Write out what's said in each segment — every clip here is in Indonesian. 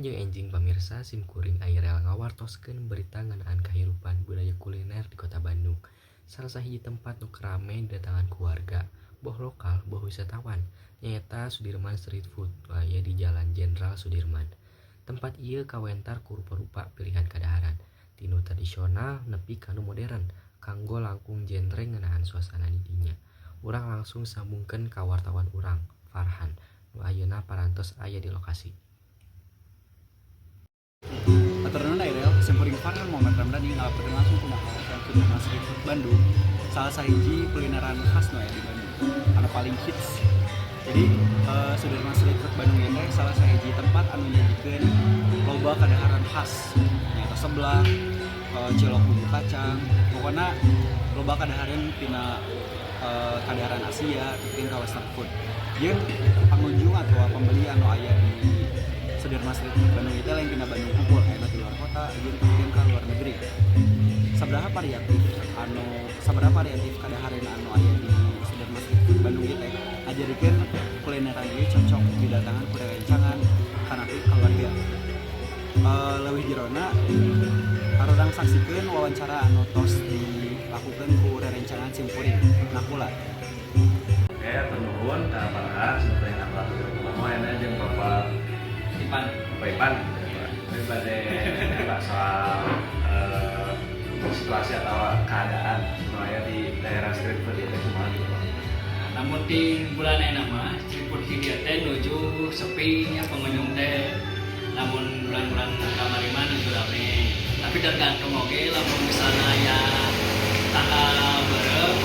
jeung enjing pamirsa simkuring ayeuna ngawartoskeun berita ngeunaan kahirupan budaya kuliner di Kota Bandung. Salah sahiji tempat nu rame didatangan ku warga, boh lokal, boh wisatawan, nyaeta Sudirman Street Food aya di Jalan Jenderal Sudirman. Tempat ieu kawentar ku rupa-rupa pilihan kadaharan, tinu tradisional nepi ka nu modern, kanggo langkung genre ngeunaan suasana di dinya. Urang langsung sambungkeun ka wartawan urang, Farhan, nu ayeuna parantos aya di lokasi. Aturna Dairel, simpuring Farhan Muhammad Ramdhani ngalaporkeun langsung kumaha kawasan Sudirman Street Food Bandung, salah sahiji kulineran khas nu aya di Bandung, anu paling hits. Jadi Sudirman Street Food Bandung ieu teh salah sahiji tempat anu nyajikeun loba kadaharan khas, nyaeta seblak, cilok bumbu kacang, pokona loba kadaharan tina kadaharan Asia jeung ka western food. Jeung pengunjung atau pembeli anu aya di Sudirman Street Food Bandung itu lain tina Bandung hungkul aya di luar kota jeung ka luar negeri. Sabaraha variatif kadaharan anu aya di Sudirman Street Food Bandung ieu teh ngajarikeun kulineran ieu cocok didatangan ku rerencangan kanapi keluarga. Leuwih jerona harudang saksikeun wawancara anu tos dilakukeun ku rerencangan simpuring Nakula. Oke, atur nuhun ka Farhan simpuring Nakula kumaha aya jeung Bapak Ipan. Ini bade soal situasi atau keadaan aya di daerah street food itu kumaha gitu. Namun di bulan nama street food di dia teh nuju sepinya pengunjung teh. Namun bulan-bulan kamari mah nuju rame. Tapi tergantung oge lamun misalnya ya tanggal berem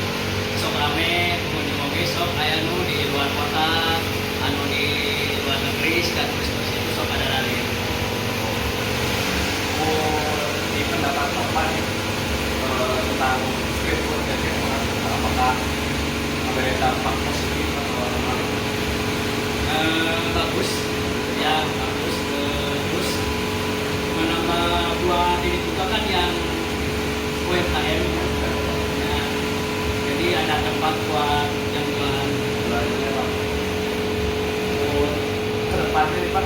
sok rame pengunjung oge sok aya nu di luar kota, anu di luar negeri kan terus itu sok ada rame. Di pendapat Bapak tentang street food jadi apakah ada dampak positif atau negatif? Bagus ya, bagus. Terus menambah buat ini juga kan yang UMKM ya, jadi ada tempat buat yang jualan Belajarnya Pak. Ke depannya nih Pak,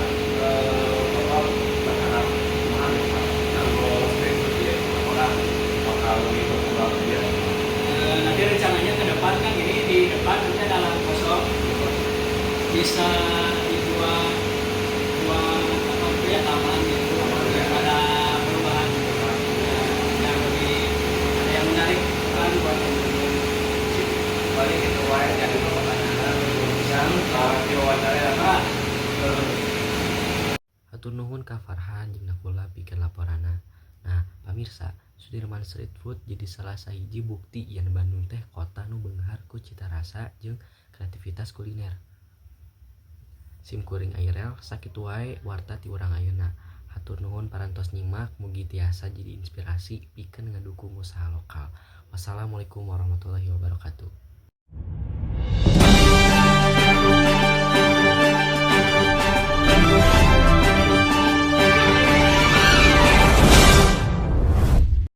Bapak berharap gimana nih Pak? Kalau street food ya, orang bakal lebih berkembang dia. Nanti rencananya ke depan kan ini di depan nanti ada lahan kosong bisa dibuat apa itu ya taman gitu ada perubahan yang lebih ada yang menarik kan buat Balik itu wae jadi pertanyaan yang diwawancara apa? Hatur nuhun ka Farhan jeung Nakula pikeun laporanna. Nah, pamirsa, Sudirman Street Food jadi salah sahiji bukti yen Bandung teh kota nu beunghar ku cita rasa jeung kreativitas kuliner. Simkuring Airel sakitu wae warta ti urang ayeuna. Hatur nuhun parantos nyimak mugi tiasa jadi inspirasi pikeun ngadukung usaha lokal. Wassalamualaikum warahmatullahi wabarakatuh.